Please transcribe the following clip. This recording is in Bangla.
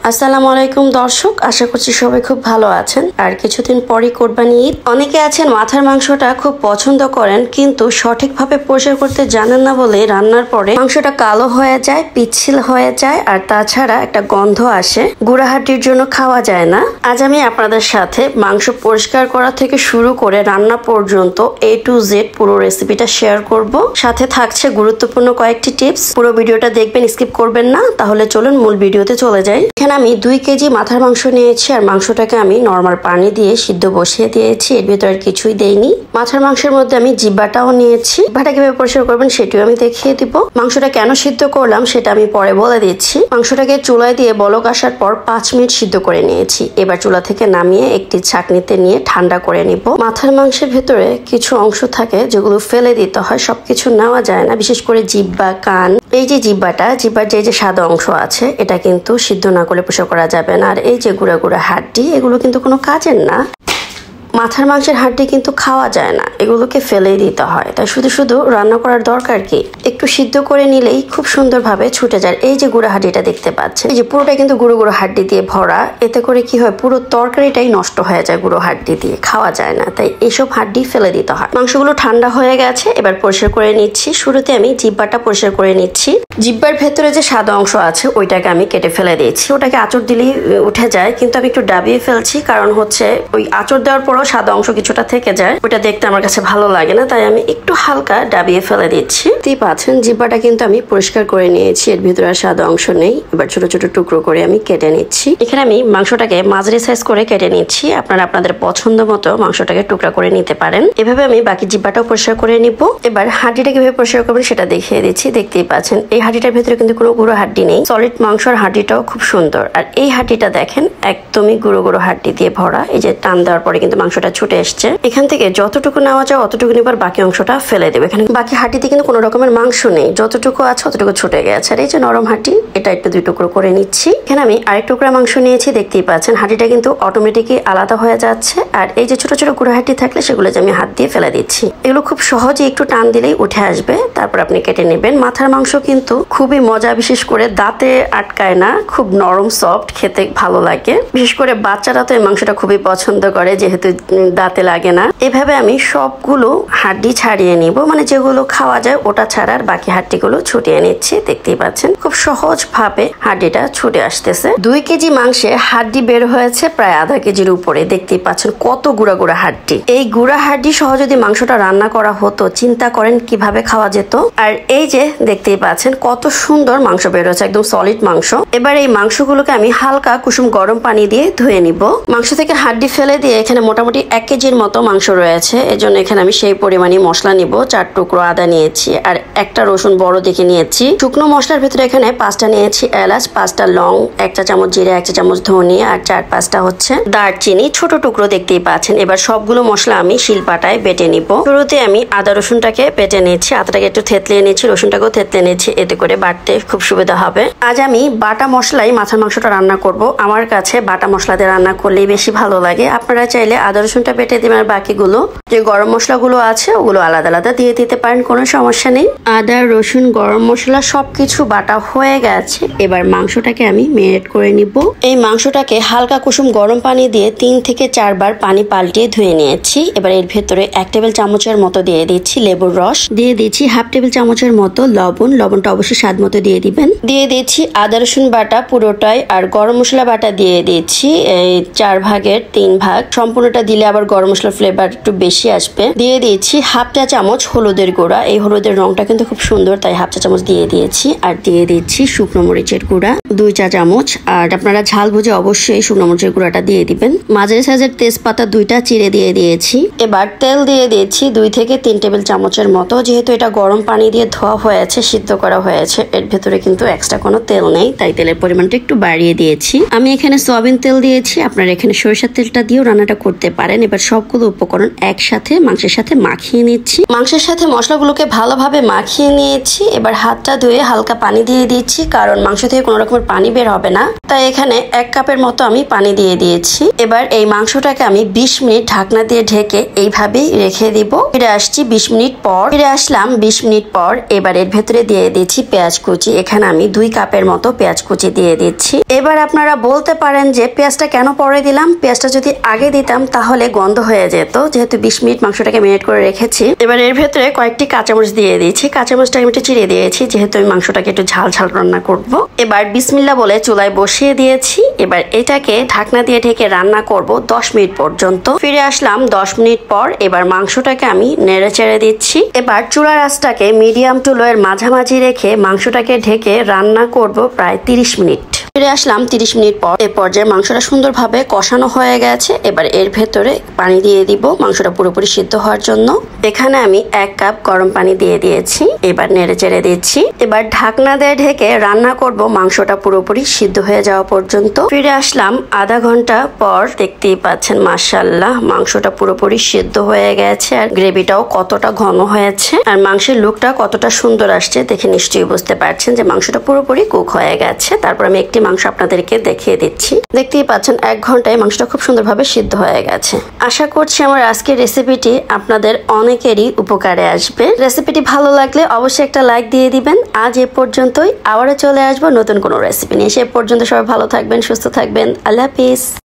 আসসালামু আলাইকুম দর্শক, আশা করছি সবাই খুব ভালো আছেন। আর কিছুদিন পরই কোরবানি ঈদ। অনেকে আছেন মাথার মাংসটা খুব পছন্দ করেন, কিন্তু সঠিকভাবে পরিষ্কার করতে জানেন না বলে রান্নার পরে মাংসটা কালো হয়ে যায়, পিচ্ছিল হয়ে যায়, আর তাছাড়া একটা গন্ধ আসে, গুঁড়াহাটির জন্য খাওয়া যায় না। আজ আমি আপনাদের সাথে মাংস পরিষ্কার করা থেকে শুরু করে রান্না পর্যন্ত A to Z পুরো রেসিপিটা শেয়ার করব। সাথে থাকছে গুরুত্বপূর্ণ কয়েকটি টিপস। পুরো ভিডিওটা দেখবেন, স্কিপ করবেন না। তাহলে চলুন মূল ভিডিওতে চলে যাই। এখানে আমি 2 কেজি মাথার মাংস নিয়েছি, আর মাংসটাকে আমি নরমাল পানি দিয়ে সিদ্ধ বসিয়ে দিয়েছি। এর ভিতরে আর কিছুই দেইনি। মাথার মাংসের মধ্যে আমি জিব্বাটাও নিয়েছি। জিব্বাটা কিভাবে পরিষ্কার করবেন সেটিও আমি দেখিয়ে দিব। মাংসটা কেন সিদ্ধ করলাম সেটা আমি পরে বলে দিচ্ছি। মাংসটাকে চুলায় দিয়ে বলক আসার পর 5 মিনিট সিদ্ধ করে নিয়েছি। এবার চুলা থেকে নামিয়ে একটি ছাঁকনিতে নিয়ে ঠান্ডা করে নিব। মাথার মাংসের ভেতরে কিছু অংশ থাকে যেগুলো ফেলে দিতে হয়, সবকিছু নেওয়া যায় না, বিশেষ করে জিব্বা, কান। এই যে জিব্বার যে সাদা অংশ আছে, এটা কিন্তু সিদ্ধ না করলে পরিষ্কার করা যাবে না। আর এই যে গুঁড়া গুঁড়া হাড্ডি, এগুলো কিন্তু কোনো কাজের না। মাথার মাংসের হাড্ডি কিন্তু খাওয়া যায় না, এগুলোকে ফেলেই দিতে হয়। তাই শুধু শুধু রান্না করার দরকার কি, একটু সিদ্ধ করে নিলেই খুব সুন্দরভাবে ছুটে যায়। এই যে গুঁড়া হাড্ডিটা দেখতে পাচ্ছেন, এই যে পুরোটা কিন্তু গুঁড়ো গুঁড়ো হাড্ডি দিয়ে ভরা। এতে করে কি হয়, পুরো তরকারিটাই নষ্ট হয়ে যায়, গুঁড়ো হাড্ডি দিয়ে খাওয়া যায় না। তাই এইসব হাড্ডি ফেলে দিতে হয়। মাংসগুলো ঠান্ডা হয়ে গেছে, এবার পরিষ্কার করে নিচ্ছি। শুরুতে আমি জিব্বাটা পরিষ্কার করে নিচ্ছি। জিব্বার ভেতরে যে সাদা অংশ আছে ওইটাকে আমি কেটে ফেলে দিয়েছি। ওটাকে আঁচড় দিলেই উঠে যায়, কিন্তু আমি একটু ডাবিয়ে ফেলছি, কারণ হচ্ছে ওই আঁচড় দেওয়ার পরও সাদা অংশ কিছুটা থেকে যায়, ওটা দেখতে আমার কাছে ভালো লাগে না। তাই আমি একটু হালকা ডাবিয়ে ফেলে দিচ্ছি। দেখতেই পাচ্ছেন জিব্বাটা কিন্তু আমি পরিষ্কার করে নিয়েছি, এর ভিতরে আর সাদা অংশ নেই। এবার ছোট ছোট টুকরো করে আমি কেটে নিচ্ছি। এখানে আমি মাংসটাকে মাঝারি সাইজ করে কেটে নিচ্ছি। আপনারা আপনাদের পছন্দ মতো মাংসটাকে টুকরা করে নিতে পারেন। এভাবে আমি বাকি জিব্বাটাও পরিষ্কার করে নিব। এবার হাড্ডিটা কিভাবে পরিষ্কার করবেন সেটা দেখিয়ে দিচ্ছি। দেখতেই পাচ্ছেন এই হাড্ডিটার ভেতরে কিন্তু কোনো গুঁড়ো হাড্ডি নেই। সলিড মাংসর হাড্ডিটাও খুব সুন্দর। আর এই হাড্ডিটা দেখেন একদমই গুঁড়ো গুঁড়ো হাড্ডি দিয়ে ভরা। এই যে টান দেওয়ার পরে কিন্তু মাংসটা ছুটে এসছে। এখান থেকে যতটুকু নেওয়া যায় অতটুকু নিবার, বাকি অংশটা ফেলে দেবে। এখানে বাকি হাড্ডিতে কিন্তু কোনো রকমের মাংস নেই, যতটুকু আছে অতটুকু ছুটে গেছে। আর এই যে নরম হাড্ডি, এটা একটু 2 টুকরো করে নিচ্ছি। এখানে আমি আরেক টুকরা মাংস নিয়েছি। দেখতেই পাচ্ছেন হাড্ডিটা কিন্তু অটোমেটিকই আলাদা হয়ে যাচ্ছে। আর এই যে ছোট ছোট গুঁড়ো হাড্ডি থাকলে সেগুলো যে আমি হাত দিয়ে ফেলে দিচ্ছি। এগুলো খুব সহজে একটু টান দিলেই উঠে আসবে, তারপর আপনি কেটে নেবেন। মাথার মাংস কিন্তু খুবই মজা, বিশেষ করে দাঁতে আটকায় না, খুব নরম সফট, খেতে ভালো লাগে। বিশেষ করে বাচ্চারা তো এই মাংসটা খুবই পছন্দ করে, যেহেতু দাঁতে লাগে না। এভাবে আমি সবগুলো হাড্ডি ছাড়িয়ে নিব, মানে যেগুলো খাওয়া যায় ওটা ছাড়ার বাকি হাড্ডিগুলো ছুটিয়ে নিচ্ছি। দেখতেই পাচ্ছেন খুব সহজ ভাবে হাড্ডিটা ছুটে আসতেছে। 2 কেজি মাংসে হাড্ডি বের হয়েছে প্রায় আধা কেজির উপরে। দেখতেই পাচ্ছেন কত গুঁড়া গুঁড়া হাড্ডি। এই গুঁড়া হাড্ডি সহ যদি মাংসটা রান্না করা হতো, চিন্তা করেন কিভাবে খাওয়া যেত। আর এই যে দেখতেই পাচ্ছেন কত সুন্দর মাংস বের হয়েছে, একদম সলিড মাংস। এবার এই মাংসগুলোকে আমি হালকা কুসুম গরম পানি দিয়ে ধুয়ে নিব। মাংস থেকে হাড্ডি ফেলে দিয়ে এখানে মোটামুটি 1 কেজির মতো মাংস রয়েছে। এজন্য এখানে আমি সেই পরিমাণই মশলা নিব। 4 টুকরো আদা নিয়েছি, আর একটা রসুন বড় দেখে নিয়েছি। শুকনো মশলার ভিতরে এখানে 5টা নিয়েছি এলাচ, 5টা লং, 1 চা চামচ জিরে, 1 চা চামচ ধনিয়া, আর 4-5টা হচ্ছে দারচিনি, ছোট টুকরো দেখতেই পাচ্ছেন। এবার সবগুলো মশলা আমি শিলপাটায় বেটে নিব। শুরুতে আমি আদা রসুনটাকে বেটে নিচ্ছি। আদাটাকে একটু থেতলিয়ে নিচ্ছি, রসুনটাকেও থেতলিয়ে নিচ্ছি, এতে করে বাটতে খুব সুবিধা হবে। আজ আমি বাটা মশলাই মাথার মাংসটা রান্না করব। আমার কাছে বাটা মশলা দিয়ে রান্না করলেই বেশি ভালো লাগে। আপনারা চাইলে আদা রসুনটা বেটে দিবেন, আর বাকিগুলো যে গরম মশলাগুলো আছে ওগুলো আলাদা আলাদা দিয়ে দিতে পারেন, কোনো সমস্যা নেই। আদা রসুন গরম মশলা সবকিছু বাটা হয়ে গেছে। এবার মাংসটাকে আমি ম্যারিনেট করে নিব। এই মাংসটাকে হালকা কুসুম গরম পানি দিয়ে 3 থেকে 4 বার পানি পাল্টিয়ে ধুয়ে নিয়েছি। এবার এর ভেতরে 1 টেবিল চামচের মতো দিয়ে দিচ্ছি লেবুর রস, দিয়ে দিচ্ছি 1/2 টেবিল চামচের মতো লবণ, লবণটা অবশ্যই স্বাদ মতো দিয়ে দিবেন। দিয়ে দিচ্ছি আদা রসুন বাটা পুরোটাই, আর গরম মশলা বাটা দিয়ে দিচ্ছি এই 4 ভাগের 3 ভাগ। সম্পূর্ণটা দিলে আবার গরম মশলার ফ্লেভার একটু বেশি আসবে। দিয়ে দিয়েছি 1/2 চা চামচ হলুদের গুঁড়া। এই হলুদের রংটা কিন্তু খুব সুন্দর, তাই 1/2 চা চামচ দিয়ে দিয়েছি। আর দিয়ে দিচ্ছি শুকনো মরিচের গুঁড়া 2 চা চামচ। আর আপনারা ঝাল বুঝে অবশ্যই শুকনো মরিচের গুঁড়াটা দিয়ে দিবেন। মাঝারি সাইজের তেজপাতা 2টা চিড়ে দিয়ে দিয়েছি। এবার তেল দিয়ে দিয়েছি 2 থেকে 3 টেবিল চামচের মতো। যেহেতু এটা গরম পানি দিয়ে ধোয়া হয়েছে, সিদ্ধ করা হয়েছে, এর ভেতরে কিন্তু এক্সট্রা কোনো তেল নেই, তাই তেলের পরিমাণটা একটু বাড়িয়ে দিয়েছি। আমি এখানে সয়াবিন তেল দিয়েছি, আপনারা এখানে সরিষার তেলটা দিয়েও রান্নাটা করতে পারেন। এবার সবগুলো উপকরণ একসাথে মাংসের সাথে মাখিয়ে নিচ্ছি। মাংসের সাথে মশলাগুলোকে ভালোভাবে মাখিয়ে নিয়েছি। এবার হাতটা ধুয়ে হালকা পানি দিয়ে দিচ্ছি, কারণ মাংস থেকে কোনো রকমের পানি বের হবে না। তাই এখানে 1 কাপের মতো আমি পানি দিয়ে দিয়েছি। এবার এই মাংসটাকে আমি 20 মিনিট ঢাকনা দিয়ে ঢেকে এইভাবেই রেখে দিব। ফিরে আসছি 20 মিনিট পর। ফিরে আসলাম 20 মিনিট পর। এবার এর ভেতরে দিয়ে দিচ্ছি পেঁয়াজ কুচি। এখানে আমি 2 কাপের মতো পেঁয়াজ কুচি দিয়ে দিচ্ছি। এবার আপনারা বলতে পারেন যে পেঁয়াজটা কেন পরে দিলাম, পেঁয়াজটা যদি আগে দিতাম তাহলে গন্ধ হয়ে যেত, যেহেতু 20 মিনিট মাংসটাকে মেরিনেট করে রেখেছি। এবার এর ভেতরে কয়েকটি কাঁচামরিচ দিয়ে দিয়েছি। কাঁচামরিচটাকে আমি একটু চিড়ে দিয়েছি, যেহেতু আমি মাংসটাকে একটু ঝাল ঝাল রান্না করব। এবার বিসমিল্লাহ বলে চুলায় বসিয়ে দিয়েছি। এবার এটাকে ঢাকনা দিয়ে ঢেকে রান্না করব 10 মিনিট পর্যন্ত। ফিরে আসলাম 10 মিনিট পর। এবার মাংসটাকে আমি নেড়ে চেড়ে দিচ্ছি। এবার চুলার আঁচটাকে মিডিয়াম টু লো এর মাঝামাঝি রেখে মাংসটাকে ঢেকে রান্না করব প্রায় 30 মিনিট। ফিরে আসলাম 30 মিনিট পর। এ পর্যায়ে মাংসটা সুন্দরভাবে কষানো হয়ে গেছে। এবার এর ভেতরে পানি দিয়ে দিব মাংসটা পুরোপুরি সিদ্ধ হওয়ার জন্য। এখানে আমি 1 কাপ গরম পানি দিয়ে দিয়েছি। এবার নেড়ে চেড়ে দিচ্ছি। এবার ঢাকনা দিয়ে ঢেকে রান্না করব মাংসটা পুরোপুরি সিদ্ধ হয়ে যাওয়া পর্যন্ত। ফিরে আসলাম আধা ঘন্টা পর। দেখতেই পাচ্ছেন মাশাআল্লাহ মাংসটা পুরোপুরি সিদ্ধ হয়ে গেছে, আর গ্রেভিটাও কতটা ঘন হয়েছে, আর মাংসের লুকটা কতটা সুন্দর আসছে দেখে নিশ্চয়ই বুঝতে পারছেন যে মাংসটা পুরোপুরি কুক হয়ে গেছে। তারপর আমি একটি মাংস আপনাদেরকে দেখিয়ে দিচ্ছি। দেখতেই পাচ্ছেন 1 ঘন্টায় মাংসটা খুব সুন্দরভাবে সিদ্ধ হয়ে গেছে। আশা করছি আমার আজকের রেসিপিটি আপনাদের অনেকেরই উপকারে আসবে। রেসিপিটি ভালো লাগলে অবশ্যই একটা লাইক দিয়ে দিবেন। আজ এ পর্যন্তই, আবারও চলে আসবো নতুন কোনো রেসিপি নিয়ে। সে পর্যন্ত সবাই ভালো থাকবেন, সুস্থ থাকবেন। আল্লাহ হাফিজ।